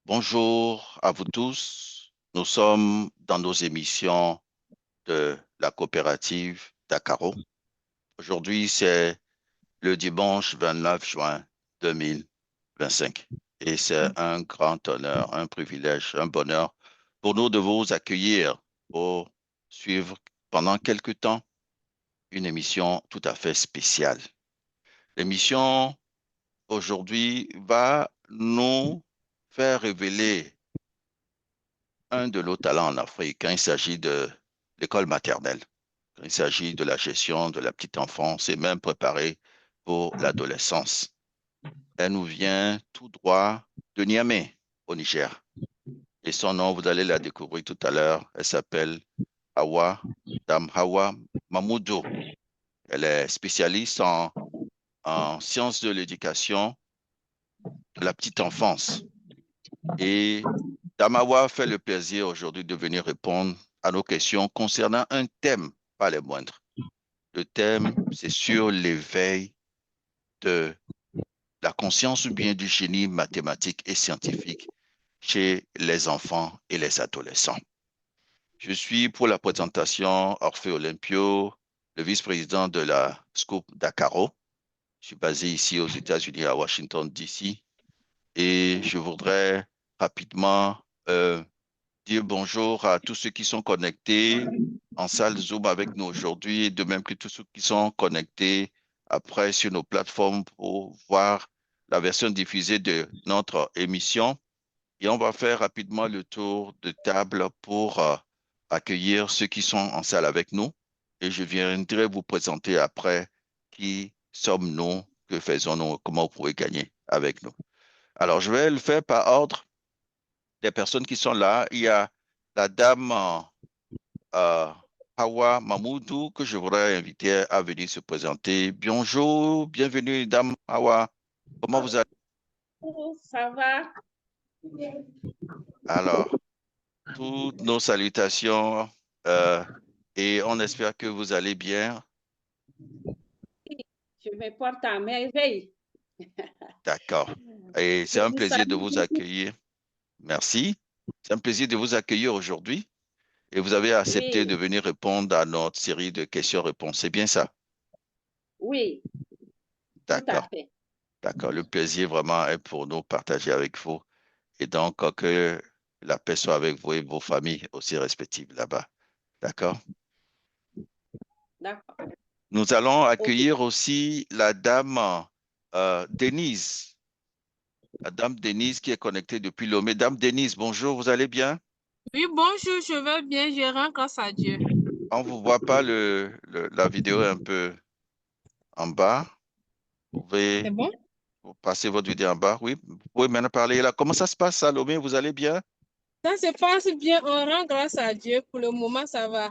Bonjour à vous tous. Nous sommes dans nos émissions de la coopérative Dakaro. Aujourd'hui, c'est le dimanche 29 juin 2025. Et c'est un grand honneur, un privilège, un bonheur pour nous de vous accueillir pour suivre pendant quelque temps une émission tout à fait spéciale. L'émission aujourd'hui va nous faire révéler un de nos talents en Afrique quand il s'agit de l'école maternelle, quand il s'agit de la gestion de la petite enfance et même préparer pour l'adolescence. Elle nous vient tout droit de Niamey, au Niger. Et son nom, vous allez la découvrir tout à l'heure. Elle s'appelle Dame Hawa Mamoudou. Elle est spécialiste en sciences de l'éducation de la petite enfance. Et Damawa fait le plaisir aujourd'hui de venir répondre à nos questions concernant un thème, pas les moindres. Le thème, c'est sur l'éveil de la conscience ou bien du génie mathématique et scientifique chez les enfants et les adolescents. Je suis pour la présentation Orphée Olympio, le vice-président de la SCOOP Dakaro. Je suis basé ici aux États-Unis, à Washington, D.C. Et je voudrais rapidement dire bonjour à tous ceux qui sont connectés en salle Zoom avec nous aujourd'hui et de même que tous ceux qui sont connectés après sur nos plateformes pour voir la version diffusée de notre émission. Et on va faire rapidement le tour de table pour accueillir ceux qui sont en salle avec nous. Et je viendrai vous présenter après qui sommes-nous, que faisons-nous, comment vous pouvez gagner avec nous. Alors, je vais le faire par ordre des personnes qui sont là. Il y a la dame euh, Hawa Mamoudou que je voudrais inviter à venir se présenter. Bonjour, bienvenue, dame Hawa. Comment vous allez? Ça va? Alors, toutes nos salutations euh, et on espère que vous allez bien. Je me porte à merveille. D'accord. Et Je c'est un vous plaisir de salue vous beaucoup. accueillir. Merci. C'est un plaisir de vous accueillir aujourd'hui. Et vous avez accepté Oui, de venir répondre à notre série de questions-réponses. C'est bien ça? oui, tout à D'accord. fait. D'accord. Le plaisir vraiment est pour nous partager avec vous. Et donc, que la paix soit avec vous et vos familles aussi respectives là-bas. D'accord? D'accord. Nous allons OK. accueillir aussi la dame Denise. La dame Denise qui est connectée depuis Lomé. Dame Denise, bonjour, vous allez bien? Oui, bonjour, je vais bien, je rends grâce à Dieu. On ne vous voit pas la vidéo est un peu en bas. Vous C'est pouvez bon? passer votre vidéo en bas. Oui, vous pouvez maintenant parler là. Comment ça se passe, Salomé? Vous allez bien? Ça se passe bien, on rend grâce à Dieu. Pour le moment, ça va.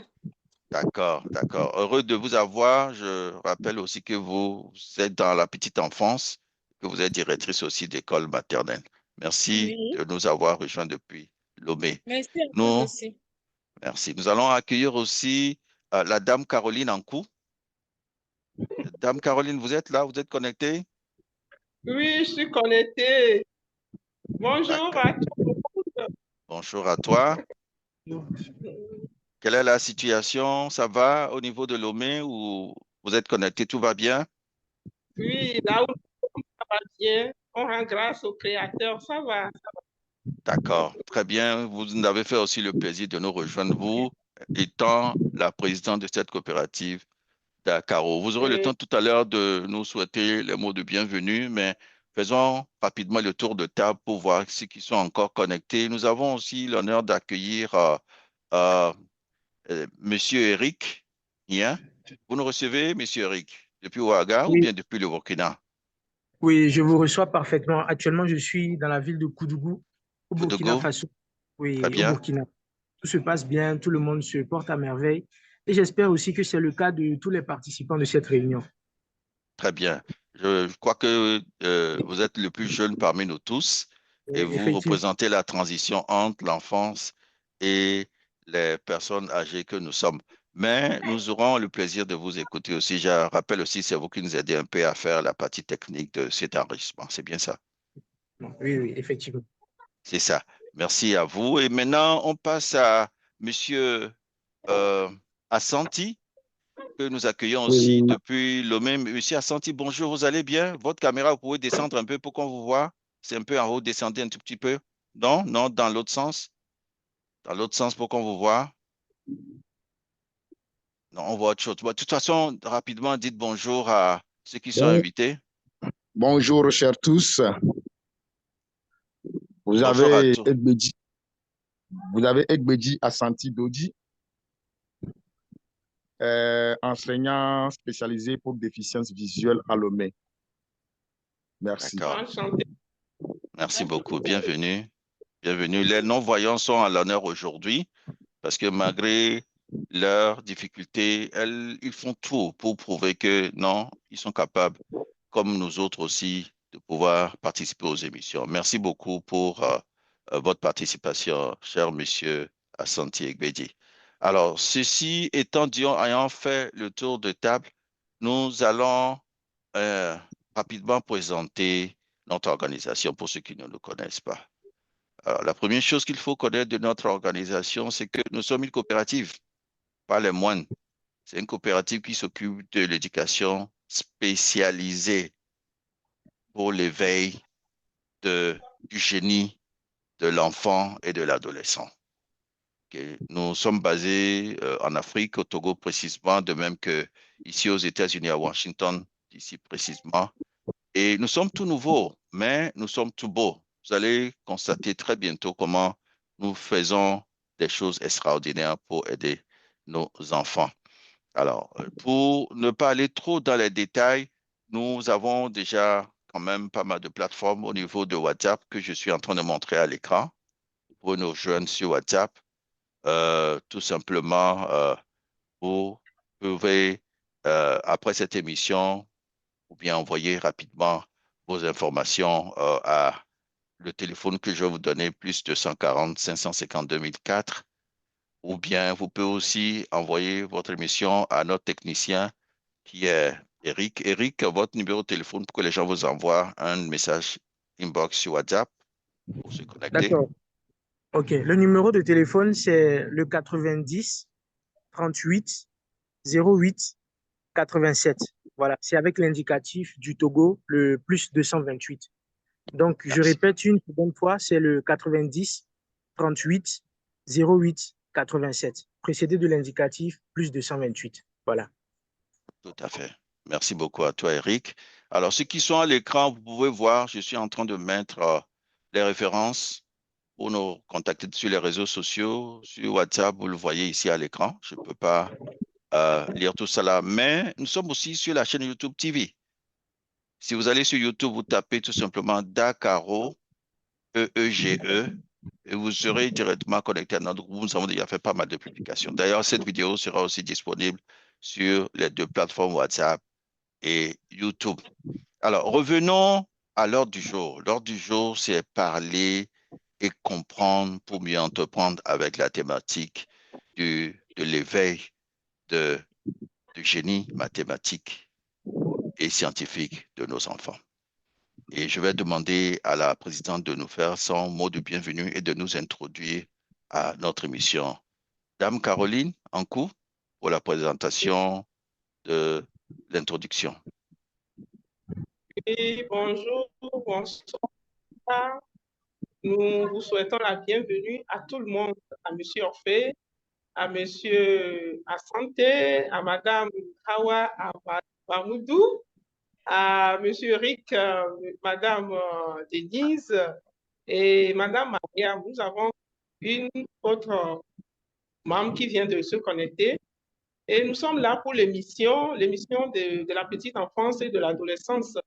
D'accord, d'accord. Heureux de vous avoir. Je rappelle aussi que vous êtes dans la petite enfance, que vous êtes directrice aussi d'école maternelle. Merci Oui, de nous avoir rejoints depuis Lomé. merci à vous Nous, aussi. merci. Nous allons accueillir aussi la dame Caroline Ankou. Dame Caroline, vous êtes là? Vous êtes connectée? Oui, je suis connectée. Bonjour D'accord. à tous. Bonjour à toi. Quelle est la situation? Ça va au niveau de Lomé ou vous êtes connecté? Tout va bien? Oui, là où ça va bien, on rend grâce au Créateur, ça va. D'accord, très bien. Vous nous avez fait aussi le plaisir de nous rejoindre, vous étant la présidente de cette coopérative Dakaro. Vous aurez le Oui, temps tout à l'heure de nous souhaiter les mots de bienvenue, mais faisons rapidement le tour de table pour voir ceux qui sont encore connectés. Nous avons aussi l'honneur d'accueillir euh, Monsieur Eric. Bien. Vous nous recevez, Monsieur Eric, depuis Ouaga ou Oui, bien depuis le Burkina? oui, je vous reçois parfaitement. Actuellement, je suis dans la ville de Koudougou, au Burkina Koudougou, Faso. très Oui, au bien, Burkina. Tout se passe bien, tout le monde se porte à merveille. Et j'espère aussi que c'est le cas de tous les participants de cette réunion. très bien. Je crois que vous êtes le plus jeune parmi nous tous et vous Effectivement. représentez la transition entre l'enfance et les personnes âgées que nous sommes. Mais nous aurons le plaisir de vous écouter aussi. Je rappelle aussi, c'est vous qui nous aidez un peu à faire la partie technique de cet enregistrement. C'est bien ça. Oui, oui, effectivement. C'est ça. Merci à vous. Et maintenant, on passe à Monsieur Assanti, que nous accueillons aussi Oui, depuis Lomé. Monsieur Assanti, bonjour, vous allez bien? Votre caméra, vous pouvez descendre un peu pour qu'on vous voit. C'est un peu en haut, descendez un tout petit peu. Non, non, dans l'autre sens. Dans l'autre sens pour qu'on vous voit. Non, on voit autre chose. Bon, de toute façon, rapidement, dites bonjour à ceux qui sont bon- invités. bonjour chers tous. Vous Bonjour à avez tous. Egbedi, vous avez Egbedi Assanti Dodi, enseignant spécialisé pour déficience visuelle à Lomé. Merci. D'accord. Enchanté. Merci beaucoup. Bienvenue. Bienvenue. Les non-voyants sont à l'honneur aujourd'hui parce que malgré leurs difficultés, ils font tout pour prouver que non, ils sont capables, comme nous autres aussi, de pouvoir participer aux émissions. Merci beaucoup pour votre participation, cher monsieur Assanti Egbedi. Alors, ceci étant dit, ayant fait le tour de table, nous allons euh, rapidement présenter notre organisation pour ceux qui ne nous connaissent pas. Alors, la première chose qu'il faut connaître de notre organisation, c'est que nous sommes une coopérative, pas les moindres. C'est une coopérative qui s'occupe de l'éducation spécialisée pour l'éveil du génie de l'enfant et de l'adolescent. Okay. Nous sommes basés en Afrique, au Togo précisément, de même que ici aux États-Unis, à Washington, ici précisément. Et nous sommes tout nouveaux, mais nous sommes tout beaux. Vous allez constater très bientôt comment nous faisons des choses extraordinaires pour aider nos enfants. Alors, pour ne pas aller trop dans les détails, nous avons déjà quand même pas mal de plateformes au niveau de WhatsApp que je suis en train de montrer à l'écran. Vous pouvez nous rejoindre sur WhatsApp. Tout simplement, vous pouvez, après cette émission, ou bien envoyer rapidement vos informations à le téléphone que je vais vous donner, plus 240 552 1004. Ou bien vous pouvez aussi envoyer votre émission à notre technicien qui est Eric. Eric, votre numéro de téléphone pour que les gens vous envoient un message inbox sur WhatsApp pour se connecter. D'accord. OK. Le numéro de téléphone, c'est le 90 38 08 87. Voilà. C'est avec l'indicatif du Togo, le plus 228. Donc, je Merci. répète une seconde fois, c'est le 90 38 08 87, précédé de l'indicatif plus 228. Voilà. Tout à fait. Merci beaucoup à toi, Eric. Alors, ceux qui sont à l'écran, vous pouvez voir, je suis en train de mettre les références pour nous contacter sur les réseaux sociaux, sur WhatsApp, vous le voyez ici à l'écran. Je ne peux pas lire tout ça là, mais nous sommes aussi sur la chaîne YouTube TV. Si vous allez sur YouTube, vous tapez tout simplement Dakaro, E-E-G-E, et vous serez directement connecté à notre groupe. Nous avons déjà fait pas mal de publications. D'ailleurs, cette vidéo sera aussi disponible sur les deux plateformes WhatsApp et YouTube. Alors, revenons à l'ordre du jour. L'ordre du jour, c'est parler et comprendre pour mieux entreprendre avec la thématique de l'éveil du génie mathématique et scientifique de nos enfants. Et je vais demander à la présidente de nous faire son mot de bienvenue et de nous introduire à notre émission. Dame Caroline Ankou, pour la présentation de l'introduction. Oui, bonjour, bonsoir. Nous vous souhaitons la bienvenue à tout le monde, à Monsieur Orphée, à Monsieur Asante, à Madame Hawa Abamoudou, à Monsieur Rick, Madame Denise et Madame Maria. Nous avons une autre membre qui vient de se connecter. Et nous sommes là pour l'émission de la petite enfance et de l'adolescence.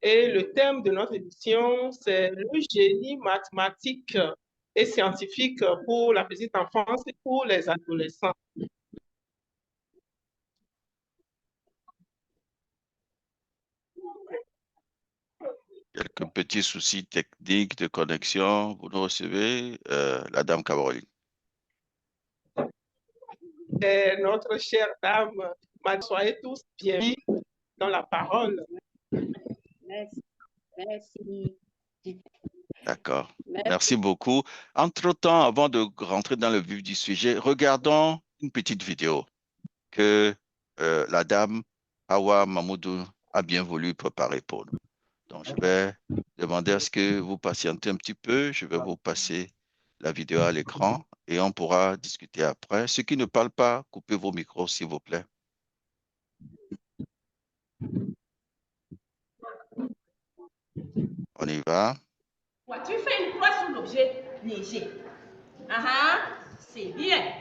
Et le thème de notre émission, c'est le génie mathématique et scientifique pour la petite enfance et pour les adolescents. Quelques petits soucis techniques de connexion. Vous nous recevez, la dame Caroline. Et notre chère dame, soyez tous bienvenus dans la parole. Merci. Merci. D'accord. Merci. Merci beaucoup. Entre-temps, avant de rentrer dans le vif du sujet, regardons une petite vidéo que la dame Hawa Mamoudou a bien voulu préparer pour nous. Donc, je vais demander à ce que vous patientez un petit peu. Je vais vous passer la vidéo à l'écran et on pourra discuter après. Ceux qui ne parlent pas, coupez vos micros, s'il vous plaît. On y va. Tu fais une croix sur l'objet léger. C'est bien.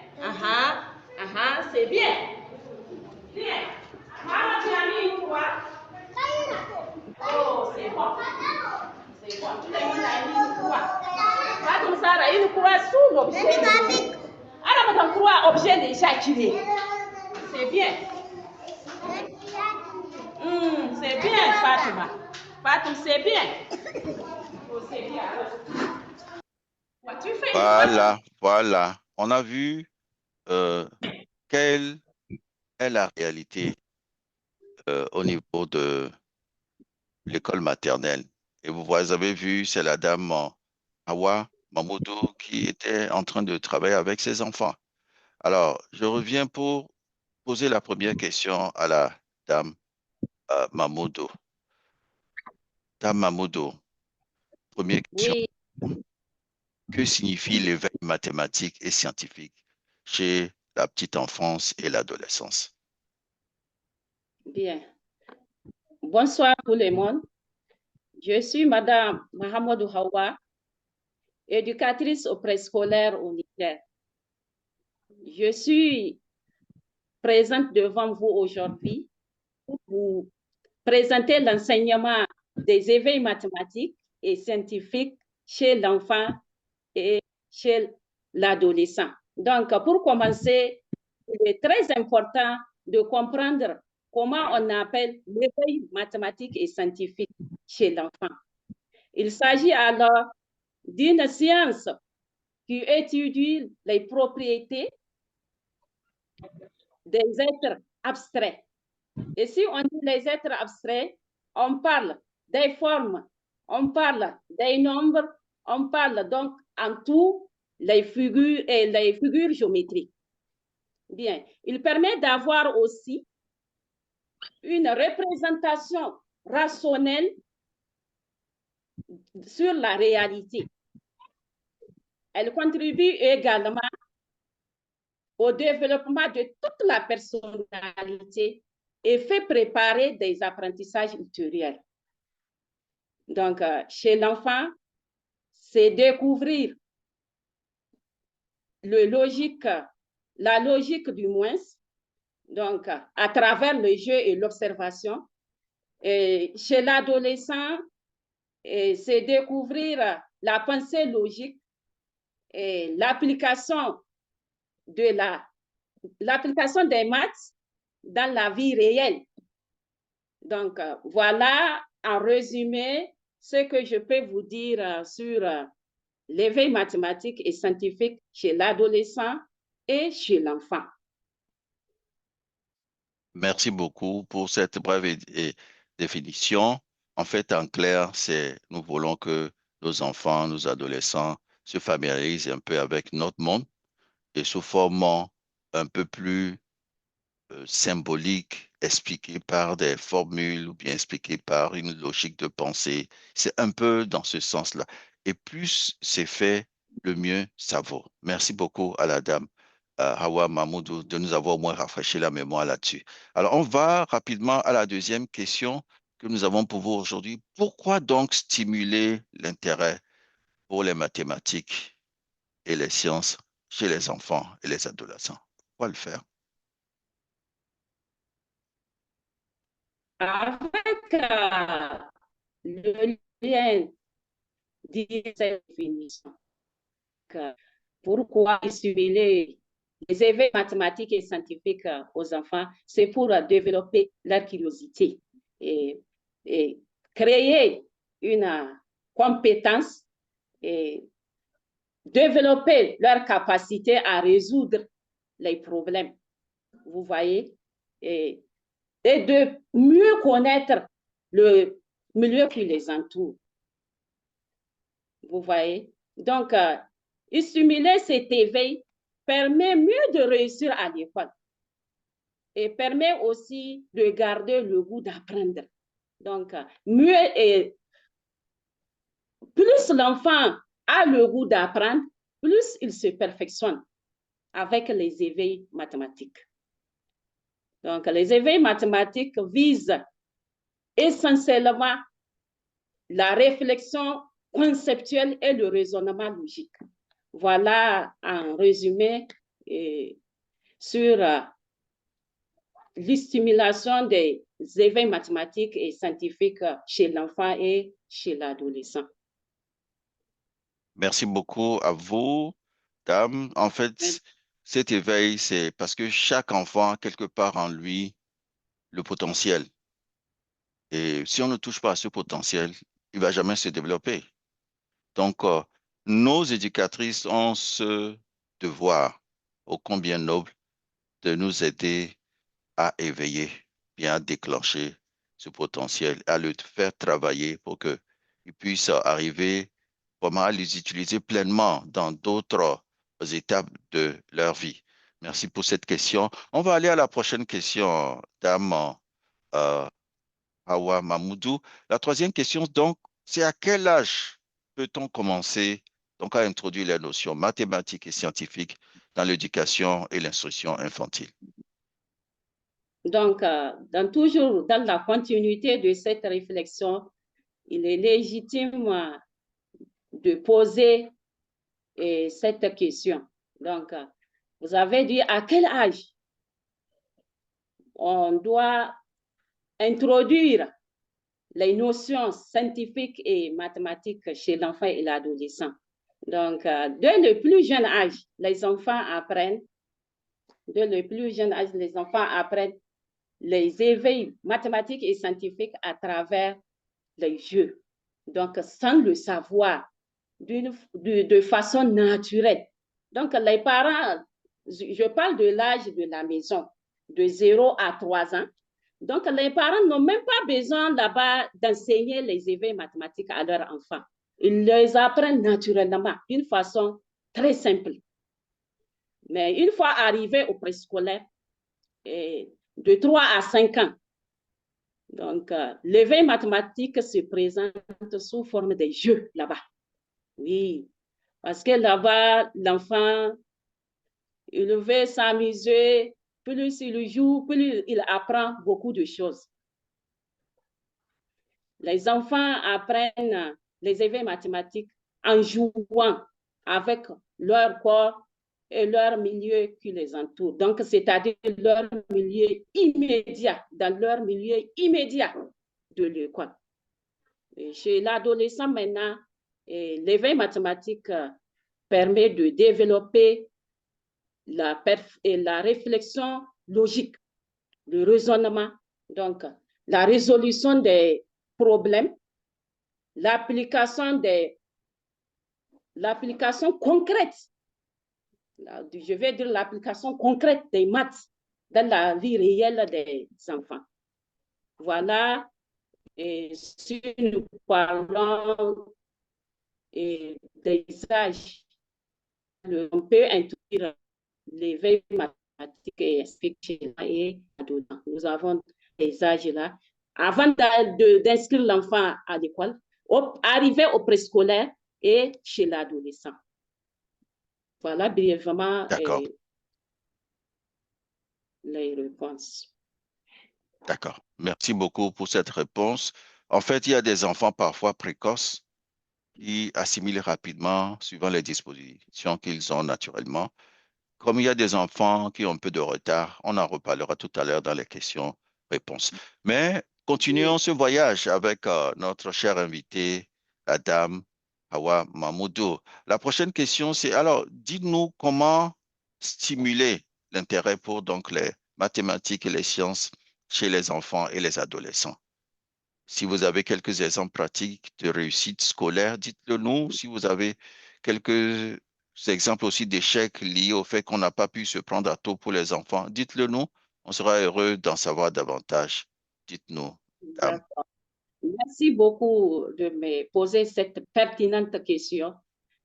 C'est bien. Bien. Maman, tu as mis une croix. Oh, c'est bon. C'est bon. Tout le monde a mis une croix. Pas comme ça, une croix sous l'objet. Alors, on croit objet déjà tiré. C'est bien. C'est bien, Fatima. Fatima, c'est bien. Oh, c'est bien. Tu fais une croix. Voilà. On a vu quelle est la réalité au niveau de l'école maternelle. Et vous avez vu, c'est la dame Hawa Mamoudou qui était en train de travailler avec ses enfants. Alors, je reviens pour poser la première question à la dame Mamoudou. Dame Mamoudou, première question. Oui. Que signifie l'éveil mathématique et scientifique chez la petite enfance et l'adolescence? Bien. Bonsoir tout le monde. Je suis Madame Mahamadou Hawa, éducatrice au préscolaire au Niger. Je suis présente devant vous aujourd'hui pour vous présenter l'enseignement des éveils mathématiques et scientifiques chez l'enfant et chez l'adolescent. Donc, pour commencer, il est très important de comprendre comment on appelle l'éveil mathématique et scientifique chez l'enfant. Il s'agit alors d'une science qui étudie les propriétés des êtres abstraits. Et si on dit les êtres abstraits, on parle des formes, on parle des nombres, on parle donc en tout les figures géométriques. Bien, il permet d'avoir aussi une représentation rationnelle sur la réalité. Elle contribue également au développement de toute la personnalité et fait préparer des apprentissages ultérieurs. Donc, chez l'enfant, c'est découvrir la logique du moins, donc à travers le jeu et l'observation. Et chez l'adolescent, c'est découvrir la pensée logique et l'application des maths dans la vie réelle. Donc, voilà en résumé ce que je peux vous dire sur l'éveil mathématique et scientifique chez l'adolescent et chez l'enfant. Merci beaucoup pour cette brève définition. En fait, en clair, nous voulons que nos enfants, nos adolescents se familiarisent un peu avec notre monde et sous forme un peu plus symbolique, expliqué par des formules ou bien expliqué par une logique de pensée. C'est un peu dans ce sens-là. Et plus c'est fait, le mieux ça vaut. Merci beaucoup à la dame Hawa Mamoudou de nous avoir au moins rafraîchi la mémoire là-dessus. Alors, on va rapidement à la deuxième question que nous avons pour vous aujourd'hui. Pourquoi donc stimuler l'intérêt pour les mathématiques et les sciences chez les enfants et les adolescents? Pourquoi le faire? Avec le lien de cette définition, pourquoi stimuler les éveils mathématiques et scientifiques aux enfants, c'est pour développer leur curiosité et créer une compétence et développer leur capacité à résoudre les problèmes. Vous voyez? Et de mieux connaître le milieu qui les entoure. Vous voyez? Donc, stimuler cet éveil permet mieux de réussir à l'école et permet aussi de garder le goût d'apprendre. Donc, mieux et plus l'enfant a le goût d'apprendre, plus il se perfectionne avec les éveils mathématiques. Donc, les éveils mathématiques visent essentiellement la réflexion conceptuelle et le raisonnement logique. Voilà en résumé sur l'estimulation des éveils mathématiques et scientifiques chez l'enfant et chez l'adolescent. Merci beaucoup à vous, dame. En fait, cet éveil, c'est parce que chaque enfant a quelque part en lui le potentiel. Et si on ne touche pas à ce potentiel, il ne va jamais se développer. Donc, nos éducatrices ont ce devoir, ô combien noble, de nous aider à éveiller, bien à déclencher ce potentiel, à le faire travailler pour qu'ils puissent arriver vraiment à les utiliser pleinement dans d'autres étapes de leur vie. Merci pour cette question. On va aller à la prochaine question, dame Hawa Mamoudou. La troisième question, donc, c'est à quel âge peut-on commencer donc, à introduire les notions mathématiques et scientifiques dans l'éducation et l'instruction infantile? Donc, toujours dans la continuité de cette réflexion, il est légitime de poser cette question. Donc, vous avez dit à quel âge on doit introduire les notions scientifiques et mathématiques chez l'enfant et l'adolescent. Donc, dès le plus jeune âge, les enfants apprennent, les éveils mathématiques et scientifiques à travers les jeux. Donc, sans le savoir, de façon naturelle. Donc, les parents, je parle de l'âge de la maison, de 0 à 3 ans. Donc, les parents n'ont même pas besoin là-bas d'enseigner les éveils mathématiques à leurs enfants. Ils les apprennent naturellement, d'une façon très simple. Mais une fois arrivés au préscolaire, de 3 à 5 ans, donc l'éveil mathématique se présente sous forme de jeux là-bas. Oui, parce que là-bas, l'enfant, il veut s'amuser, plus il joue, plus il apprend beaucoup de choses. Les enfants apprennent les éveils mathématiques en jouant avec leur corps et leur milieu qui les entoure. Donc, c'est-à-dire leur milieu immédiat, dans leur milieu immédiat de l'école. Chez l'adolescent maintenant, l'éveil mathématique permet de développer la réflexion logique, le raisonnement, donc la résolution des problèmes, l'application concrète, je vais dire l'application concrète des maths dans la vie réelle des enfants. Voilà, et si nous parlons des âges, on peut introduire l'éveil mathématique et scientifique et dedans. Nous avons des âges là. Avant d'inscrire l'enfant à l'école, arriver au préscolaire et chez l'adolescent. Voilà brièvement les réponses. D'accord. Merci beaucoup pour cette réponse. En fait, il y a des enfants parfois précoces qui assimilent rapidement suivant les dispositions qu'ils ont naturellement. Comme il y a des enfants qui ont un peu de retard, on en reparlera tout à l'heure dans les questions-réponses. Mais continuons ce voyage avec notre chère invitée, la dame Hawa Mamoudou. La prochaine question, c'est alors, dites-nous comment stimuler l'intérêt pour donc les mathématiques et les sciences chez les enfants et les adolescents. Si vous avez quelques exemples pratiques de réussite scolaire, dites-le nous. Si vous avez quelques exemples aussi d'échecs liés au fait qu'on n'a pas pu se prendre à tôt pour les enfants, dites-le nous. On sera heureux d'en savoir davantage. Dites-nous. D'accord. Merci beaucoup de me poser cette pertinente question.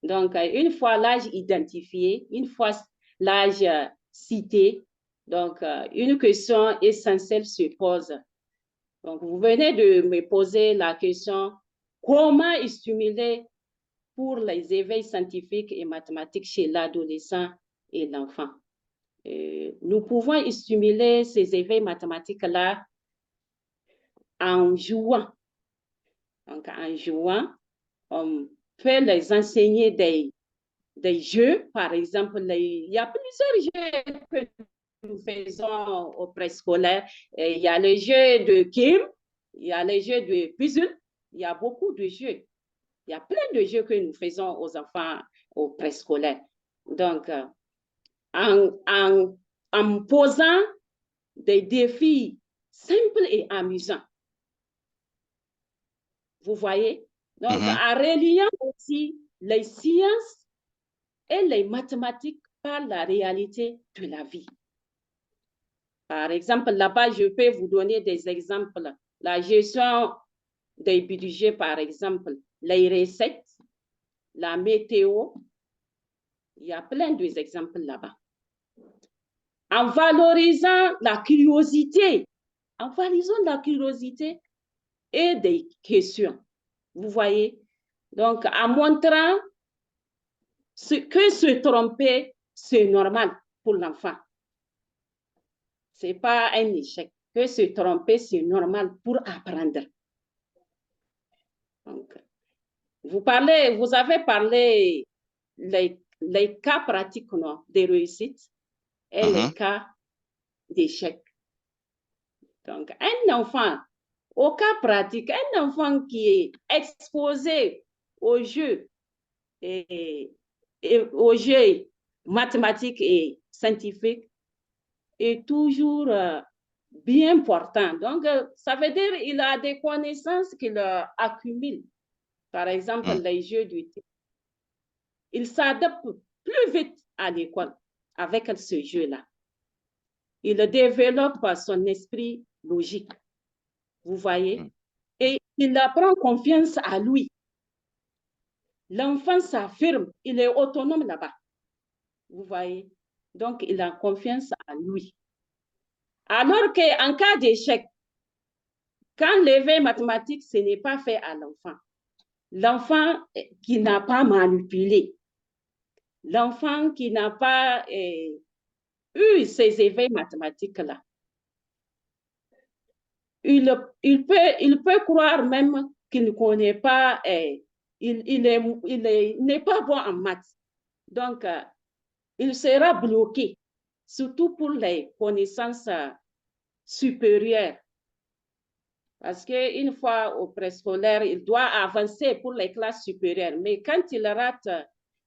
Donc, une fois l'âge identifié, une fois l'âge cité, donc une question essentielle se pose. Donc, vous venez de me poser la question, comment stimuler pour les éveils scientifiques et mathématiques chez l'adolescent et l'enfant? Nous pouvons stimuler ces éveils mathématiques-là en jouant. Donc, en jouant, on peut les enseigner des jeux. Par exemple, il y a plusieurs jeux que nous faisons au préscolaire. Il y a le jeu de Kim, il y a le jeu de puzzle, il y a beaucoup de jeux. Il y a plein de jeux que nous faisons aux enfants au préscolaire. Donc, en posant des défis simples et amusants. Vous voyez? Donc, en reliant aussi les sciences et les mathématiques par la réalité de la vie. Par exemple, là-bas, je peux vous donner des exemples. La gestion des budgets, par exemple, les recettes, la météo. Il y a plein d'exemples là-bas. En valorisant la curiosité, et des questions. Vous voyez? Donc, en montrant que se tromper, c'est normal pour l'enfant. Ce n'est pas un échec. Que se tromper, c'est normal pour apprendre. Donc, vous avez parlé les cas pratiques non, des réussites et les cas d'échec. Donc, un enfant, au cas pratique, un enfant qui est exposé aux jeux et aux jeux mathématiques et scientifiques est toujours bien portant. Donc, ça veut dire qu'il a des connaissances qu'il accumule. Par exemple, les jeux du type. Il s'adapte plus vite à l'école avec ce jeu-là. Il développe son esprit logique. Vous voyez? Et il apprend confiance à lui. L'enfant s'affirme, il est autonome là-bas. Vous voyez? Donc, il a confiance à lui. Alors qu'en cas d'échec, quand l'éveil mathématique, ce n'est pas fait à l'enfant. L'enfant qui n'a pas manipulé, l'enfant qui n'a pas eu ces éveils mathématiques-là, il peut croire même qu'il ne connaît pas, il n'est pas bon en maths. Donc, il sera bloqué, surtout pour les connaissances supérieures. Parce qu'une fois au préscolaire, il doit avancer pour les classes supérieures. Mais quand il rate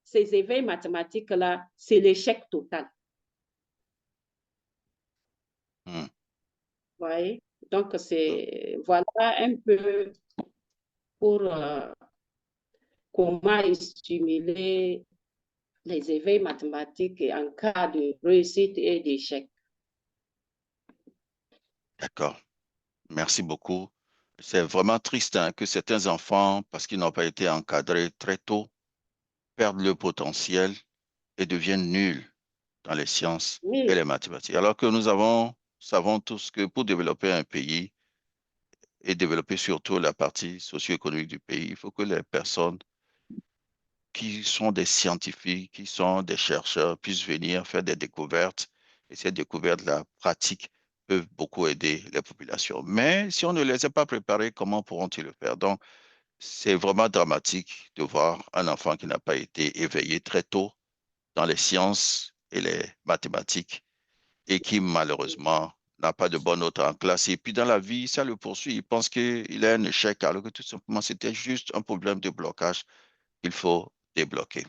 ces éveils mathématiques-là, c'est l'échec total. Vous voyez? Donc, voilà un peu pour comment stimuler les éveils mathématiques en cas de réussite et d'échec. D'accord. Merci beaucoup. C'est vraiment triste que certains enfants, parce qu'ils n'ont pas été encadrés très tôt, perdent le potentiel et deviennent nuls dans les sciences et les mathématiques. Alors que nous savons tous que pour développer un pays et développer surtout la partie socio-économique du pays, il faut que les personnes qui sont des scientifiques, qui sont des chercheurs, puissent venir faire des découvertes. Et ces découvertes-là, pratiques, peuvent beaucoup aider les populations. Mais si on ne les a pas préparés, comment pourront-ils le faire? Donc, c'est vraiment dramatique de voir un enfant qui n'a pas été éveillé très tôt dans les sciences et les mathématiques et qui, malheureusement, n'a pas de bonne note en classe. Et puis, dans la vie, ça le poursuit. Il pense qu'il a un échec, alors que tout simplement, c'était juste un problème de blocage qu'il faut débloquer.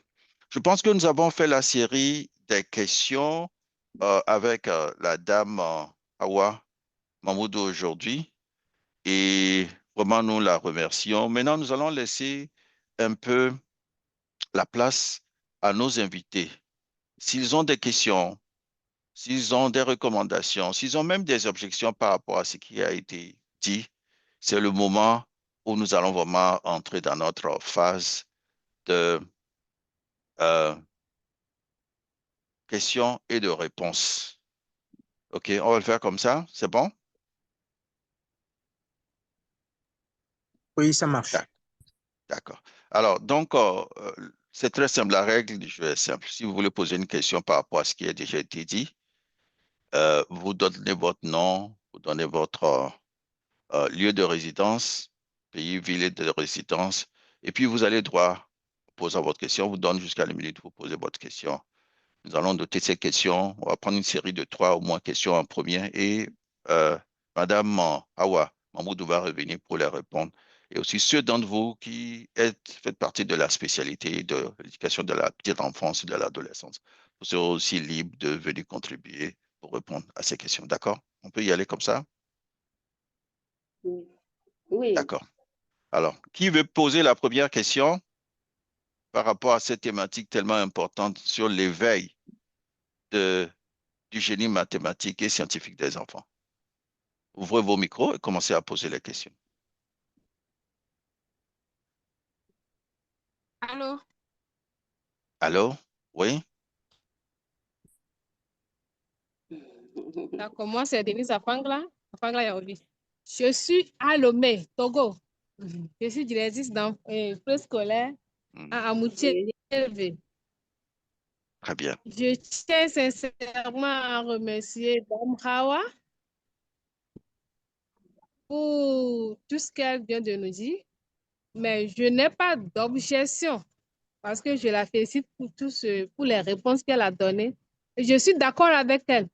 Je pense que nous avons fait la série des questions avec la dame Hawa Mahmoudou aujourd'hui et vraiment nous la remercions. Maintenant, nous allons laisser un peu la place à nos invités. S'ils ont des questions, s'ils ont des recommandations, s'ils ont même des objections par rapport à ce qui a été dit, c'est le moment où nous allons vraiment entrer dans notre phase de questions et de réponses. OK, on va le faire comme ça, c'est bon? Oui, ça marche. D'accord. Alors, donc, c'est très simple. La règle du jeu est simple. Si vous voulez poser une question par rapport à ce qui a déjà été dit, vous donnez votre nom, vous donnez votre lieu de résidence, pays, ville de résidence, et puis vous allez droit poser votre question. On vous donne jusqu'à la minute pour poser votre question. Nous allons noter ces questions. On va prendre une série de 3 au moins questions en premier et Madame Hawa Mahmoudou va revenir pour les répondre. Et aussi ceux d'entre vous qui faites partie de la spécialité de l'éducation de la petite enfance et de l'adolescence. Vous serez aussi libre de venir contribuer pour répondre à ces questions. D'accord? On peut y aller comme ça? Oui. D'accord. Alors, qui veut poser la première question par rapport à cette thématique tellement importante sur l'éveil du génie mathématique et scientifique des enfants? Ouvrez vos micros et commencez à poser les questions. Allô? Allô? Oui? D'accord, moi c'est Denise Afangla, Afangla Yaobi. Je suis à Lomé, Togo. Je suis directrice dans préscolaire à Amoutier. Très bien. Je tiens sincèrement à remercier Dame Hawa pour tout ce qu'elle vient de nous dire, mais je n'ai pas d'objection parce que je la félicite pour les réponses qu'elle a données. Et je suis d'accord avec elle.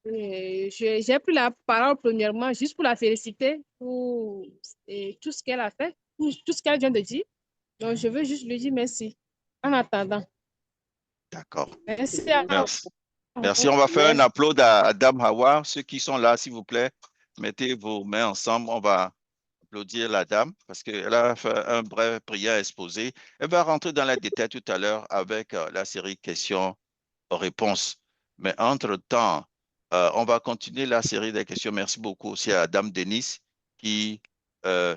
J'ai pris la parole premièrement juste pour la féliciter pour tout ce qu'elle a fait, pour tout ce qu'elle vient de dire. Donc, je veux juste lui dire merci. En attendant. D'accord. Merci à Merci. vous. Merci. On va faire un applaudissement à Dame Hawa. Ceux qui sont là, s'il vous plaît, mettez vos mains ensemble. On va applaudir la dame parce qu'elle a fait un bref prière exposé. Elle va rentrer dans les détails tout à l'heure avec la série questions-réponses. Mais entre-temps, on va continuer la série des questions. Merci beaucoup aussi à Dame Denise qui a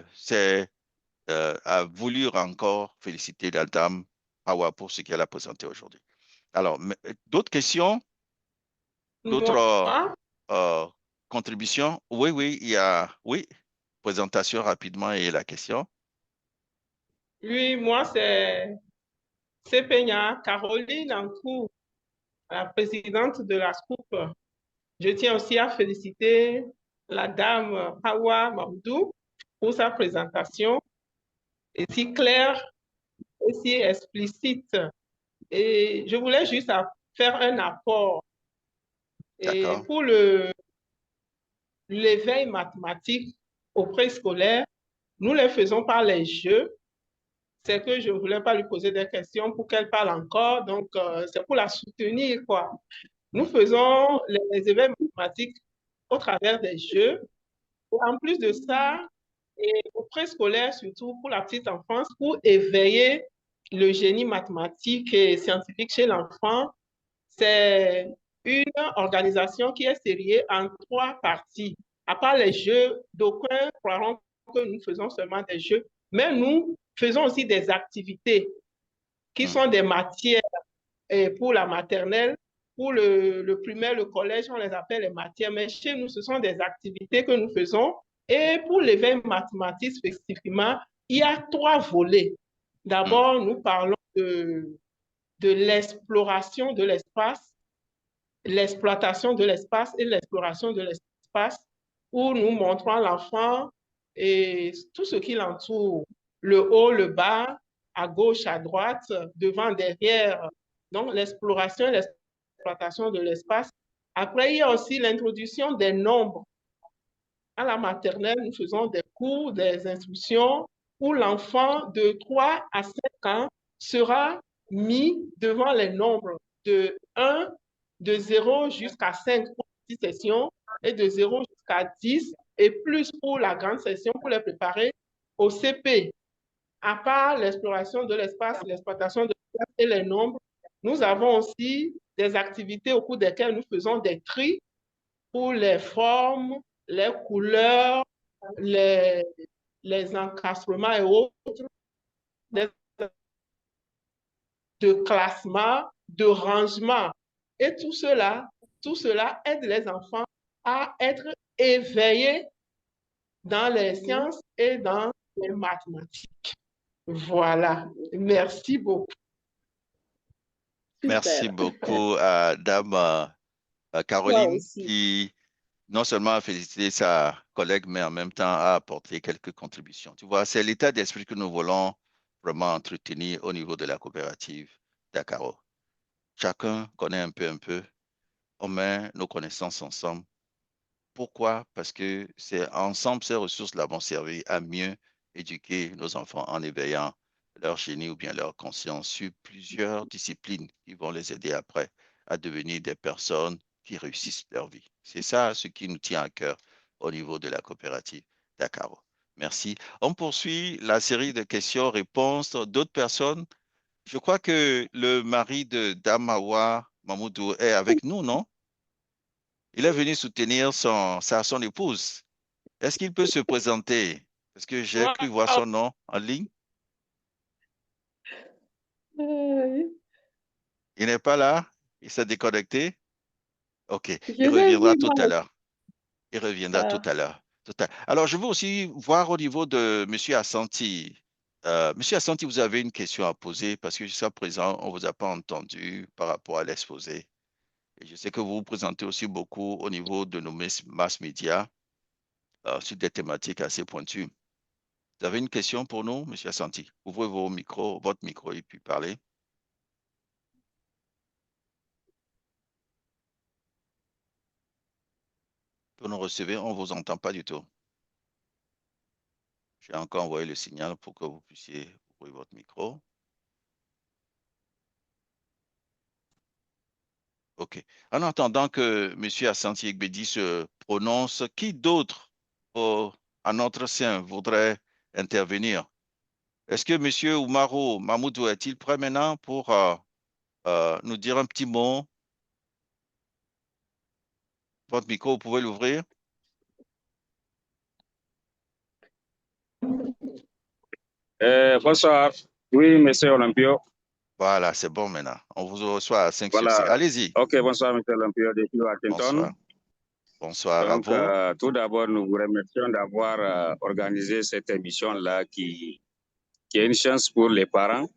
voulu encore féliciter la dame Hawa pour ce qu'elle a présenté aujourd'hui. Alors, d'autres questions? D'autres Moi, contributions? Oui, oui, il y a, oui, présentation rapidement et la question. oui, moi, c'est Peña Caroline Ankou, la présidente de la SCOUP. Je tiens aussi à féliciter la dame Hawa Mamdou pour sa présentation, et si claire et si explicite. Et je voulais juste faire un apport. Et D'accord. pour l'éveil mathématique au préscolaire, nous le faisons par les jeux. C'est que je ne voulais pas lui poser des questions pour qu'elle parle encore. Donc, c'est pour la soutenir, quoi. Nous faisons les éveils mathématiques au travers des jeux. Et en plus de ça, et au préscolaire, surtout pour la petite enfance, pour éveiller le génie mathématique et scientifique chez l'enfant, c'est une organisation qui est sériée en 3 parties. À part les jeux, d'aucuns croiront que nous faisons seulement des jeux, mais nous faisons aussi des activités qui sont des matières pour la maternelle. Pour le primaire, le collège, on les appelle les matières, mais chez nous, ce sont des activités que nous faisons. Et pour l'éveil mathématique spécifiquement, il y a 3 volets. D'abord, nous parlons de l'exploration de l'espace, l'exploitation de l'espace et l'exploration de l'espace, où nous montrons à l'enfant et tout ce qui l'entoure, le haut, le bas, à gauche, à droite, devant, derrière. Donc, l'exploration et l'exploitation de l'espace. Après, il y a aussi l'introduction des nombres. À la maternelle, nous faisons des cours, des instructions où l'enfant de 3 à 5 ans sera mis devant les nombres de 1, de 0 jusqu'à 5 pour la petite session et de 0 jusqu'à 10 et plus pour la grande session pour les préparer au CP. À part l'exploration de l'espace, l'exploitation de l'espace et les nombres, nous avons aussi des activités au cours desquelles nous faisons des tris pour les formes, les couleurs, les les encastrements et autres, de classement, de rangement. Et tout cela aide les enfants à être éveillés dans les sciences et dans les mathématiques. Voilà. Merci beaucoup. Merci Super. beaucoup à Dame Toi Caroline aussi. qui non seulement a félicité sa collègue, mais en même temps a apporté quelques contributions. Tu vois, c'est l'état d'esprit que nous voulons vraiment entretenir au niveau de la coopérative Dakaro. Chacun connaît un peu. On met nos connaissances ensemble. Pourquoi? Parce que c'est ensemble, ces ressources-là vont servir à mieux éduquer nos enfants en éveillant leur génie ou bien leur conscience sur plusieurs disciplines qui vont les aider après à devenir des personnes qui réussissent leur vie. C'est ça ce qui nous tient à cœur au niveau de la coopérative Dakaro. Merci. On poursuit la série de questions-réponses d'autres personnes. Je crois que le mari de Damawa Mamoudou est avec nous, non? Il est venu soutenir son épouse. Est-ce qu'il peut se présenter? Parce que j'ai cru voir son nom en ligne. Il n'est pas là? Il s'est déconnecté? OK. Je Il vais reviendra vivre. tout à l'heure. Il reviendra tout à l'heure. Alors, je veux aussi voir au niveau de M. Assanti. M. Assanti, vous avez une question à poser parce que jusqu'à présent, on ne vous a pas entendu par rapport à l'exposé. Et je sais que vous vous présentez aussi beaucoup au niveau de nos mass médias sur des thématiques assez pointues. Vous avez une question pour nous, M. Assanti? Ouvrez votre micro et puis parlez. Vous nous recevez, on ne vous entend pas du tout. J'ai encore envoyé le signal pour que vous puissiez ouvrir votre micro. OK. En attendant que M. Assanti Egbedi se prononce, qui d'autre à notre sein voudrait intervenir? Est-ce que M. Oumaro Mamoudou est-il prêt maintenant pour nous dire un petit mot? Votre micro, vous pouvez l'ouvrir? Bonsoir. Oui, monsieur Olympio. Voilà, c'est bon maintenant. On vous reçoit à 5 sur 5. Voilà. Allez-y. OK, bonsoir, monsieur Olympio depuis Washington. Bonsoir. Bonsoir à Donc, vous. tout d'abord, nous vous remercions d'avoir organisé cette émission-là qui est une chance pour les parents.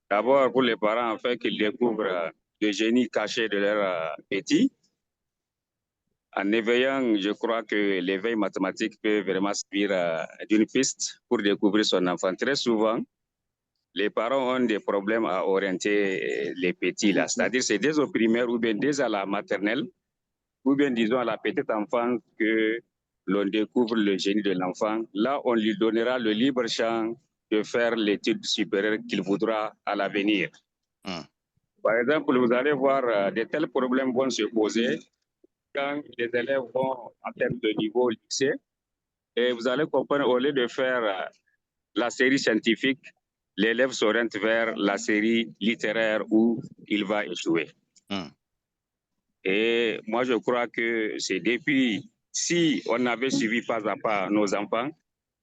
D'abord, pour les parents, afin qu'ils découvrent le génie caché de leurs petits. En éveillant, je crois que l'éveil mathématique peut vraiment servir d'une piste pour découvrir son enfant. Très souvent, les parents ont des problèmes à orienter les petits là. C'est-à-dire c'est dès au primaire ou bien dès à la maternelle ou bien disons à la petite enfance que l'on découvre le génie de l'enfant. Là, on lui donnera le libre champ de faire l'étude supérieure qu'il voudra à l'avenir. Par exemple, vous allez voir de tels problèmes vont se poser quand les élèves vont en termes de niveau lycée et vous allez comprendre au lieu de faire la série scientifique, l'élève s'oriente vers la série littéraire où il va échouer. Et moi, je crois que c'est depuis, si on avait suivi pas à pas nos enfants,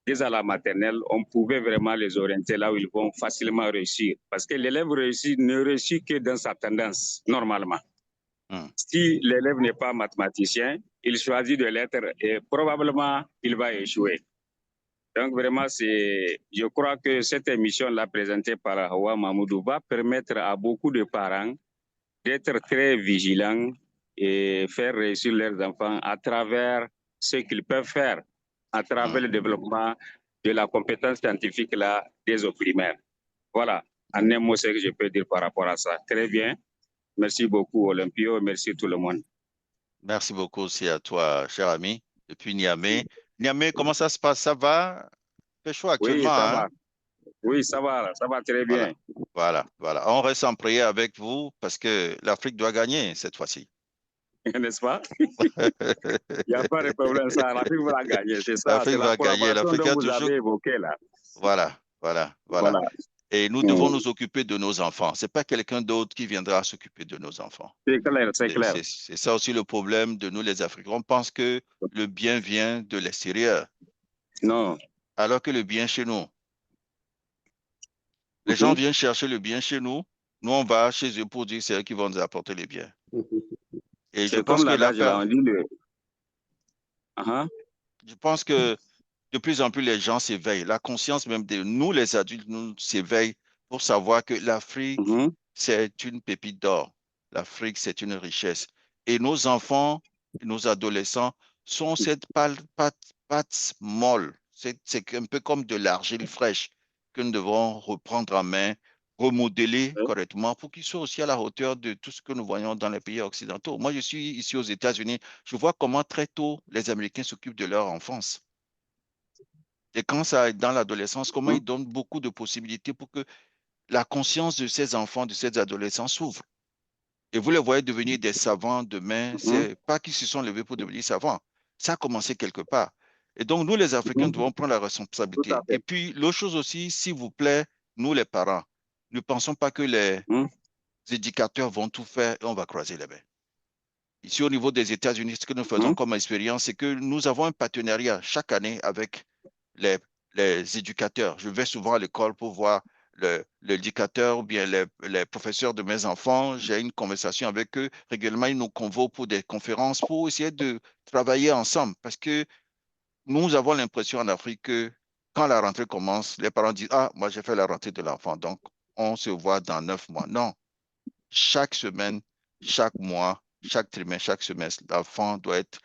dès à la maternelle, on pouvait vraiment les orienter là où ils vont facilement réussir. Parce que l'élève ne réussit que dans sa tendance, normalement. Si l'élève n'est pas mathématicien, il choisit de l'être et probablement il va échouer. Donc vraiment, je crois que cette émission-là présentée par Hawa Mamoudou va permettre à beaucoup de parents d'être très vigilants et faire réussir leurs enfants à travers ce qu'ils peuvent faire, à travers le développement de la compétence scientifique là, dès au primaire. Voilà, en un mot, ce que je peux dire par rapport à ça. Très bien. Merci beaucoup, Olympio. Merci tout le monde. Merci beaucoup aussi à toi, cher ami, depuis Niamey. Niamey, comment ça se passe? Ça va? Il fait chaud actuellement, oui, ça hein? va. Oui, ça va très bien. Voilà. On reste en prière avec vous parce que l'Afrique doit gagner cette fois-ci. N'est-ce pas? Il n'y a pas de problème, ça. L'Afrique va gagner, c'est ça. L'Afrique va gagner. L'Afrique a vous toujours... avez évoqué là. Voilà. Et nous devons nous occuper de nos enfants. Ce n'est pas quelqu'un d'autre qui viendra s'occuper de nos enfants. C'est clair, c'est clair. C'est ça aussi le problème de nous, les Africains. On pense que le bien vient de l'extérieur. Non. Alors que le bien chez nous. Les gens viennent chercher le bien chez nous. Nous, on va chez eux pour dire c'est eux qui vont nous apporter le bien. Et je C'est pense comme que l'adage là, on dit le... Uh-huh. Je pense que de plus en plus, les gens s'éveillent. La conscience même de nous, les adultes, nous s'éveillent pour savoir que l'Afrique, c'est une pépite d'or. L'Afrique, c'est une richesse. Et nos enfants, nos adolescents sont cette pâte molle. C'est un peu comme de l'argile fraîche que nous devons reprendre en main, remodeler correctement pour qu'ils soient aussi à la hauteur de tout ce que nous voyons dans les pays occidentaux. Moi, je suis ici aux États-Unis. Je vois comment très tôt les Américains s'occupent de leur enfance. Et quand ça est dans l'adolescence, comment ils donnent beaucoup de possibilités pour que la conscience de ces enfants, de ces adolescents s'ouvre. Et vous les voyez devenir des savants demain. C'est pas qu'ils se sont levés pour devenir savants. Ça a commencé quelque part. Et donc, nous, les Africains, devons prendre la responsabilité. Et puis, l'autre chose aussi, s'il vous plaît, nous, les parents, ne pensons pas que les éducateurs vont tout faire et on va croiser les mains. Ici, au niveau des États-Unis, ce que nous faisons comme expérience, c'est que nous avons un partenariat chaque année avec les éducateurs. Je vais souvent à l'école pour voir l'éducateur ou bien les professeurs de mes enfants. J'ai une conversation avec eux. Régulièrement, ils nous convoquent pour des conférences pour essayer de travailler ensemble. Parce que nous avons l'impression en Afrique que quand la rentrée commence, les parents disent « Ah, moi, j'ai fait la rentrée de l'enfant, donc on se voit dans 9 mois. » Non. Chaque semaine, chaque mois, chaque trimestre, chaque semestre, l'enfant doit être,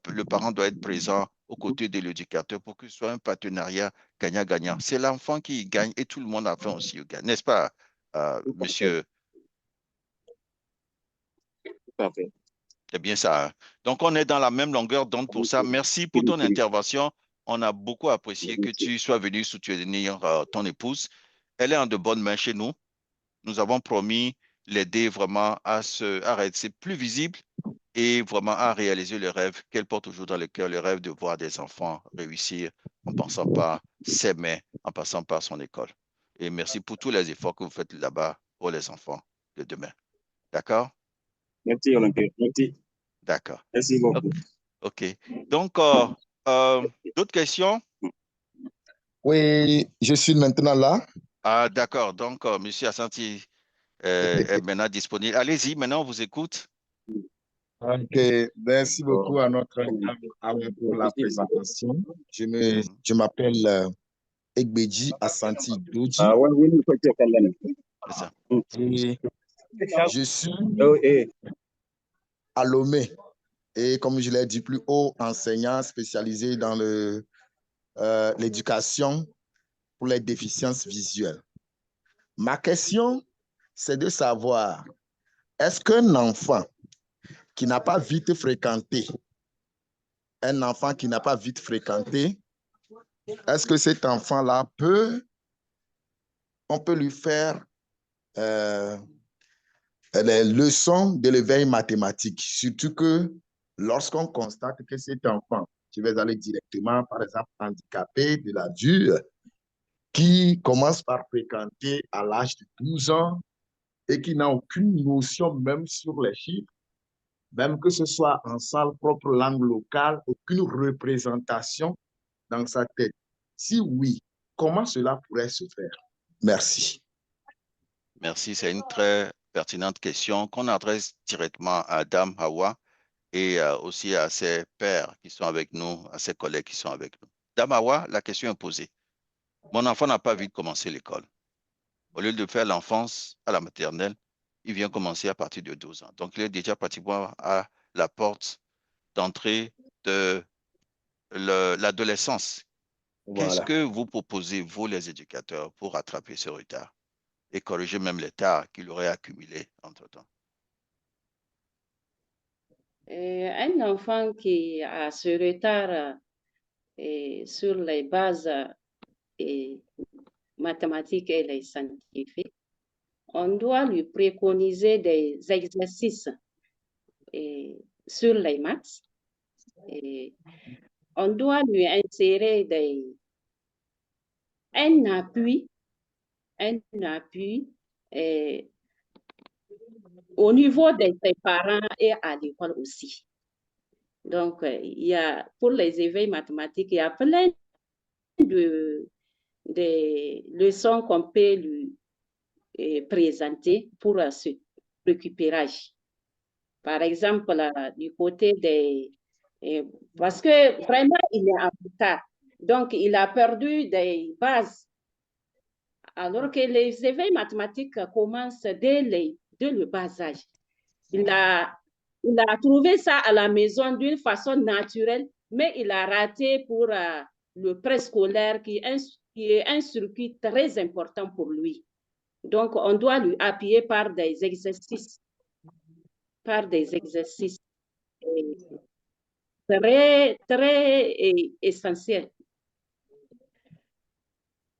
le parent doit être présent aux côtés de l'éducateur pour que ce soit un partenariat gagnant-gagnant. C'est l'enfant qui gagne et tout le monde a fait aussi gagne, n'est-ce pas, monsieur? Parfait. C'est bien ça. Hein? Donc, on est dans la même longueur d'onde pour ça. Merci pour ton intervention. On a beaucoup apprécié que tu sois venu soutenir ton épouse. Elle est en de bonnes mains chez nous. Nous avons promis l'aider vraiment à rester plus visible et vraiment à réaliser le rêve qu'elle porte toujours dans le cœur, le rêve de voir des enfants réussir en passant par ses mains, en passant par son école. Et merci pour tous les efforts que vous faites là-bas pour les enfants de demain. D'accord? Merci, Olympia. Merci. D'accord. Merci beaucoup. OK. Donc, d'autres questions? Oui, je suis maintenant là. Ah, d'accord. Donc, monsieur Assanti est maintenant disponible. Allez-y, maintenant on vous écoute. Ok, merci beaucoup à notre dame pour la présentation. Je m'appelle Egbeji Assanti Doji. Ah ouais, oui, C'est ça. Et je suis à Lomé. Et comme je l'ai dit plus haut, enseignant spécialisé dans l'éducation pour les déficiences visuelles. Ma question, c'est de savoir, est-ce qu'un enfant qui n'a pas vite fréquenté, est-ce que cet enfant-là on peut lui faire les leçons de l'éveil mathématique, surtout que lorsqu'on constate que cet enfant, je vais aller directement, par exemple, handicapé de la vue, qui commence par fréquenter à l'âge de 12 ans et qui n'a aucune notion même sur les chiffres, même que ce soit en salle propre langue locale, aucune représentation dans sa tête. Si oui, comment cela pourrait se faire? Merci. Merci, c'est une très pertinente question qu'on adresse directement à Dame Hawa et aussi à ses pairs qui sont avec nous, à ses collègues qui sont avec nous. Dame Hawa, la question est posée. Mon enfant n'a pas envie de commencer l'école. Au lieu de faire l'enfance à la maternelle, il vient commencer à partir de 12 ans. Donc, il est déjà pratiquement à la porte d'entrée de l'adolescence. Voilà. Qu'est-ce que vous proposez, vous les éducateurs, pour rattraper ce retard et corriger même les tares qu'il aurait accumulés entre-temps? Un enfant qui a ce retard sur les bases mathématiques et les scientifiques, on doit lui préconiser des exercices sur les maths. Et on doit lui insérer un appui au niveau de ses parents et à l'école aussi. Donc, il y a, pour les éveils mathématiques, il y a plein des leçons qu'on peut lui présenter pour ce récupérage. Par exemple, du côté des... parce que vraiment, il est en retard. Donc, il a perdu des bases. Alors que les éveils mathématiques commencent dès le bas âge. Il a trouvé ça à la maison d'une façon naturelle, mais il a raté pour le préscolaire qui est un circuit très important pour lui. Donc, on doit lui appuyer par des exercices très, très essentiels.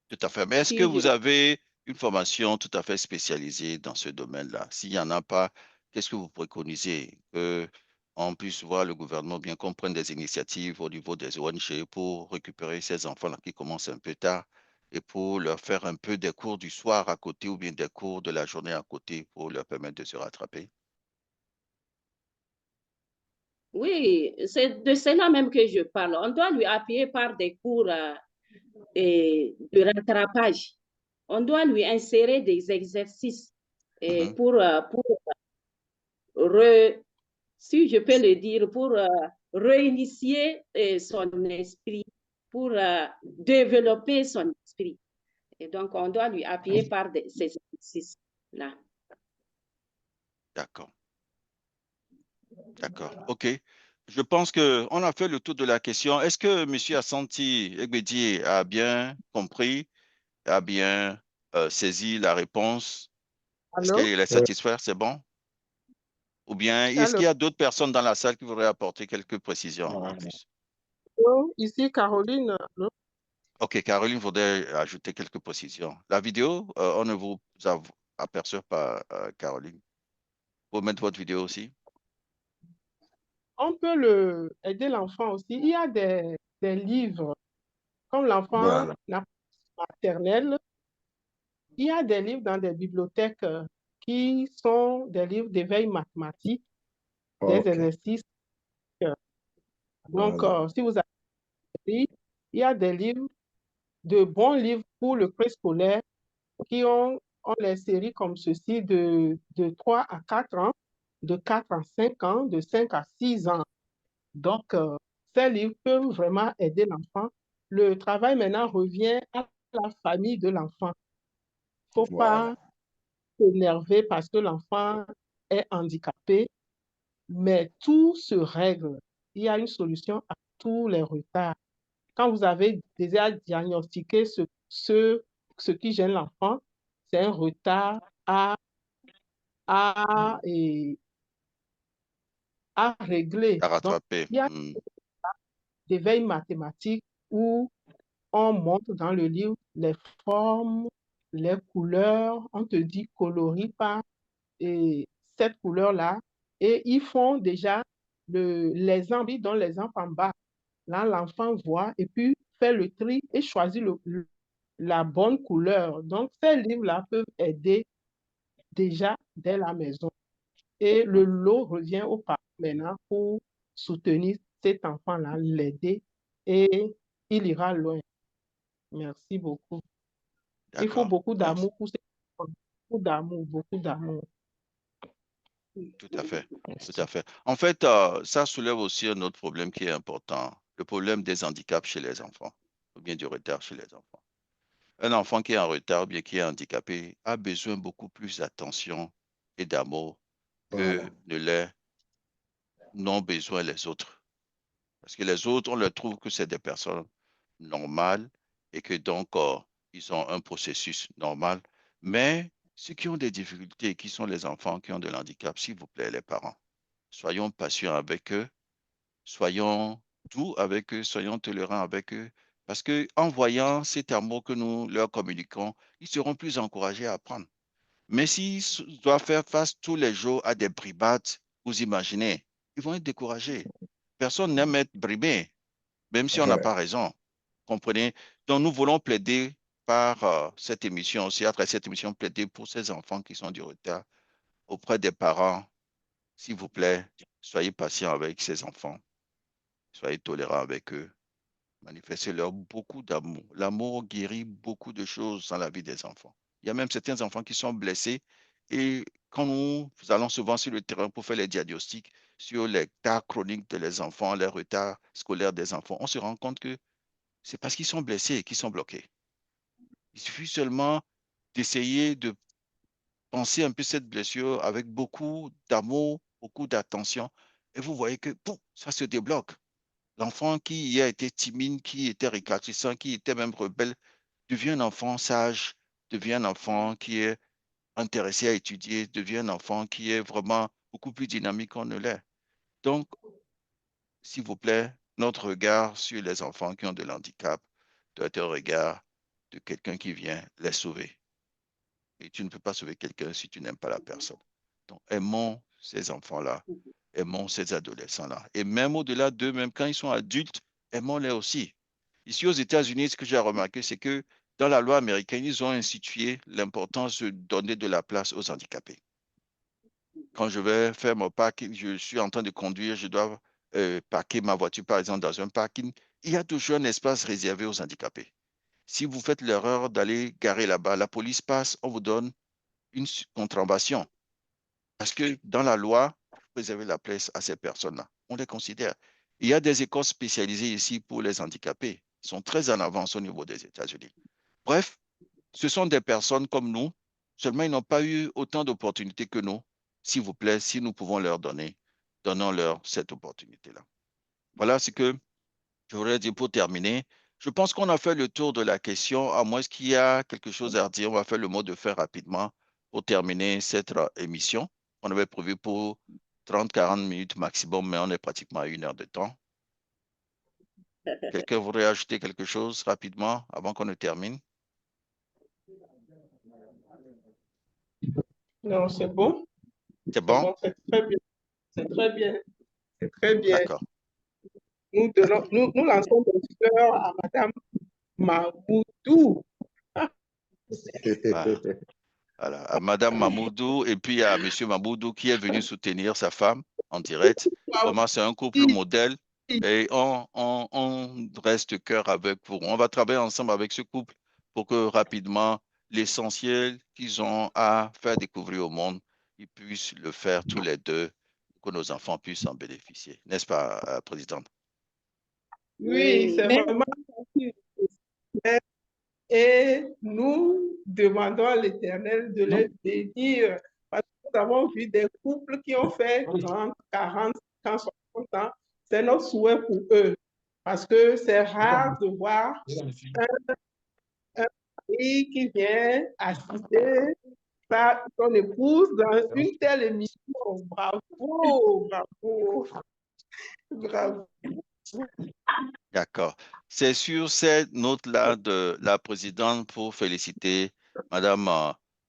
Tout à fait. Mais est-ce que vous avez une formation tout à fait spécialisée dans ce domaine-là? S'il n'y en a pas, qu'est-ce que vous préconisez? Qu'on puisse voir le gouvernement, bien qu'on prenne des initiatives au niveau des ONG pour récupérer ces enfants-là qui commencent un peu tard et pour leur faire un peu des cours du soir à côté ou bien des cours de la journée à côté pour leur permettre de se rattraper? Oui, c'est de cela même que je parle. On doit lui appuyer par des cours de rattrapage. On doit lui insérer des exercices pour si je peux le dire, pour réinitier son esprit, pour développer son esprit. Et donc, on doit lui appuyer par ces exercices-là. D'accord. D'accord. OK. Je pense qu'on a fait le tour de la question. Est-ce que M. Assanti Egbedi a bien compris, a bien saisi la réponse? Est-ce Allô? qu'il est satisfait? C'est bon? Ou bien est-ce Allô? qu'il y a d'autres personnes dans la salle qui voudraient apporter quelques précisions en plus? Ici Caroline. Allô? OK, Caroline voudrait ajouter quelques précisions. La vidéo, on ne vous aperçoit pas, Caroline. Vous mettre votre vidéo aussi? On peut aider l'enfant aussi. Il y a des livres, comme l'enfant Voilà. n'a pas maternelle, il y a des livres dans des bibliothèques qui sont des livres d'éveil mathématique, des OK. exercices. Donc, Voilà. si vous avez il y a des livres, de bons livres pour le préscolaire qui ont les séries comme ceci de 3 à 4 ans, de 4 à 5 ans, de 5 à 6 ans. Donc, ces livres peuvent vraiment aider l'enfant. Le travail maintenant revient à la famille de l'enfant. Il ne faut Voilà. pas s'énerver parce que l'enfant est handicapé, mais tout se règle. Il y a une solution à tous les retards. Quand vous avez déjà diagnostiqué ce qui gêne l'enfant, c'est un retard à, et- à régler. À Donc, rattraper. il y a des veilles mathématiques où on montre dans le livre les formes, les couleurs, on te dit colorie par cette couleur-là, et ils font déjà l'exemple, ils donnent l'exemple en bas. Là, l'enfant voit et puis fait le tri et choisit la bonne couleur. Donc, ces livres-là peuvent aider déjà dès la maison. Et le lot revient aux parents maintenant pour soutenir cet enfant-là, l'aider et il ira loin. Merci beaucoup. Il faut D'accord. beaucoup Merci. d'amour pour cet enfant. Beaucoup d'amour, beaucoup d'amour. Tout à fait. Tout Merci. à fait. En fait, ça soulève aussi un autre problème qui est important, le problème des handicaps chez les enfants, ou bien du retard chez les enfants. Un enfant qui est en retard, ou bien qui est handicapé, a besoin beaucoup plus d'attention et d'amour Voilà. que n'ont besoin les autres. Parce que les autres, on leur trouve que c'est des personnes normales et que donc, ils ont un processus normal. Mais ceux qui ont des difficultés, qui sont les enfants qui ont de l'handicap, s'il vous plaît, les parents, soyons patients avec eux, soyons doux avec eux, soyons tolérants avec eux. Parce que en voyant cet amour que nous leur communiquons, ils seront plus encouragés à apprendre. Mais s'ils doivent faire face tous les jours à des brimades, vous imaginez, ils vont être découragés. Personne n'aime être brimé, même si on n'a Ouais. pas raison. Comprenez? Donc, nous voulons plaider par cette émission aussi, après cette émission, plaider pour ces enfants qui sont du retard auprès des parents. S'il vous plaît, soyez patients avec ces enfants. Soyez tolérants avec eux. Manifestez-leur beaucoup d'amour. L'amour guérit beaucoup de choses dans la vie des enfants. Il y a même certains enfants qui sont blessés et quand nous allons souvent sur le terrain pour faire les diagnostics sur les cas chroniques de les enfants, les retards scolaires des enfants, on se rend compte que c'est parce qu'ils sont blessés et qu'ils sont bloqués. Il suffit seulement d'essayer de penser un peu cette blessure avec beaucoup d'amour, beaucoup d'attention et vous voyez que pouf, ça se débloque. L'enfant qui a été timide, qui était récalcitrant, qui était même rebelle, devient un enfant sage, devient un enfant qui est intéressé à étudier, devient un enfant qui est vraiment beaucoup plus dynamique qu'on ne l'est. Donc, s'il vous plaît, notre regard sur les enfants qui ont de l'handicap doit être un regard de quelqu'un qui vient les sauver. Et tu ne peux pas sauver quelqu'un si tu n'aimes pas la personne. Donc, aimons ces enfants-là, aimons ces adolescents-là. Et même au-delà d'eux, même quand ils sont adultes, aimons-les aussi. Ici aux États-Unis, ce que j'ai remarqué, c'est que dans la loi américaine, ils ont institué l'importance de donner de la place aux handicapés. Quand je vais faire mon parking, je suis en train de conduire, je dois parquer ma voiture, par exemple, dans un parking, il y a toujours un espace réservé aux handicapés. Si vous faites l'erreur d'aller garer là-bas, la police passe, on vous donne une contravention. Parce que dans la loi, vous avez la place à ces personnes-là. On les considère. Il y a des écoles spécialisées ici pour les handicapés. Ils sont très en avance au niveau des États-Unis. Bref, ce sont des personnes comme nous, seulement ils n'ont pas eu autant d'opportunités que nous. S'il vous plaît, si nous pouvons leur donner, donnons-leur cette opportunité-là. Voilà ce que je voudrais dire pour terminer. Je pense qu'on a fait le tour de la question, à moins qu'il y a quelque chose à dire. On va faire le mot de fait rapidement pour terminer cette émission. On avait prévu pour 30-40 minutes maximum, mais on est pratiquement à 1 heure de temps. Quelqu'un voudrait ajouter quelque chose rapidement avant qu'on ne termine? Non, c'est bon. C'est bon? Bon, c'est très bien. C'est très bien. C'est très bien. D'accord. Nous lançons des fleurs à Madame Mamoudou. Voilà. Voilà. À Madame Mamoudou et puis à Monsieur Mamoudou qui est venu soutenir sa femme en direct. Vraiment, c'est un couple modèle et on reste cœur avec vous. On va travailler ensemble avec ce couple pour que rapidement, l'essentiel qu'ils ont à faire découvrir au monde, ils puissent le faire tous les deux, que nos enfants puissent en bénéficier. N'est-ce pas, Présidente? Oui, c'est vraiment et nous demandons à l'Éternel de les bénir parce que nous avons vu des couples qui ont fait 30, 40, 50, 60 ans. C'est notre souhait pour eux parce que c'est rare de voir un mari qui vient assister son épouse dans une telle émission. Bravo, bravo, bravo. D'accord. C'est sur cette note-là de la présidente pour féliciter Madame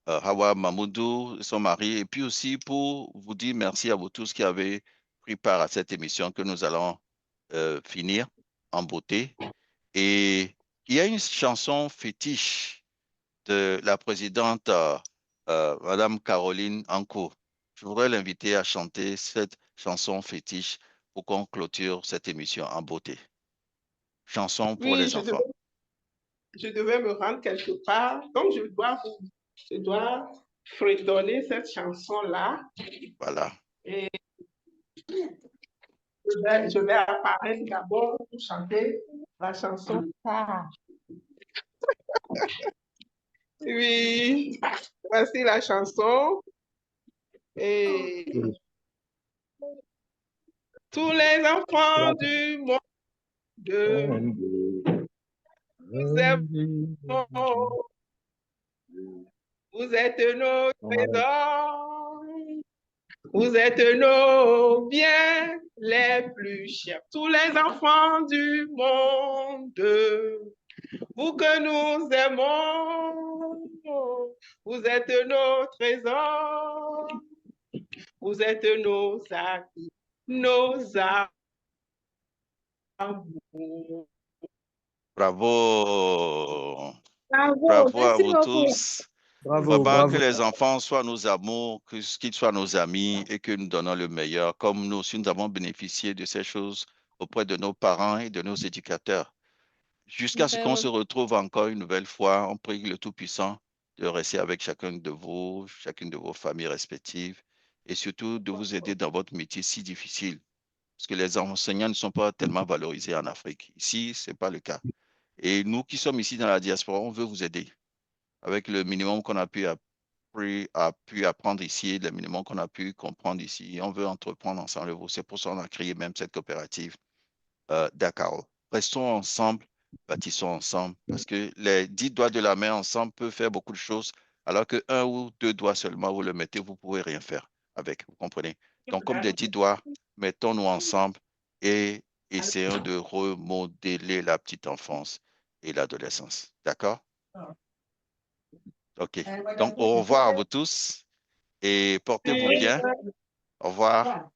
Hawa Mamoudou, son mari, et puis aussi pour vous dire merci à vous tous qui avez pris part à cette émission que nous allons finir en beauté. Et il y a une chanson fétiche de la présidente Madame Caroline Anco. Je voudrais l'inviter à chanter cette chanson fétiche pour qu'on clôture cette émission en beauté. Chanson pour Oui, les enfants. Je devais me rendre quelque part, donc je dois fredonner cette chanson-là. Voilà. Et je vais apparaître d'abord pour chanter la chanson. Oui, voici la chanson. Et tous les enfants du monde, nous aimons. Vous êtes nos trésors. Vous êtes nos biens les plus chers. Tous les enfants du monde, vous que nous aimons, vous êtes nos trésors. Vous êtes nos acquis, nos amours. Bravo. Bravo, Bravo à merci vous beaucoup. tous. Bravo, Vraiment que bravo. les enfants soient nos amours, qu'ils soient nos amis et que nous donnons le meilleur, comme nous aussi nous avons bénéficié de ces choses auprès de nos parents et de nos éducateurs. Jusqu'à ce qu'on se retrouve encore une nouvelle fois, on prie le Tout-Puissant de rester avec chacune de vos familles respectives et surtout de vous aider dans votre métier si difficile. Parce que les enseignants ne sont pas tellement valorisés en Afrique. Ici, ce n'est pas le cas. Et nous qui sommes ici dans la diaspora, on veut vous aider avec le minimum qu'on a pu apprendre ici, le minimum qu'on a pu comprendre ici. On veut entreprendre ensemble. C'est pour ça qu'on a créé même cette coopérative Dakar. Restons ensemble, bâtissons ensemble, parce que les 10 doigts de la main ensemble peuvent faire beaucoup de choses, alors que 1 ou 2 doigts seulement, vous le mettez, vous ne pouvez rien faire avec, vous comprenez? Donc, comme des 10 doigts, mettons-nous ensemble et essayons de remodeler la petite enfance et l'adolescence. D'accord? OK. Donc, au revoir à vous tous et portez-vous bien. Au revoir.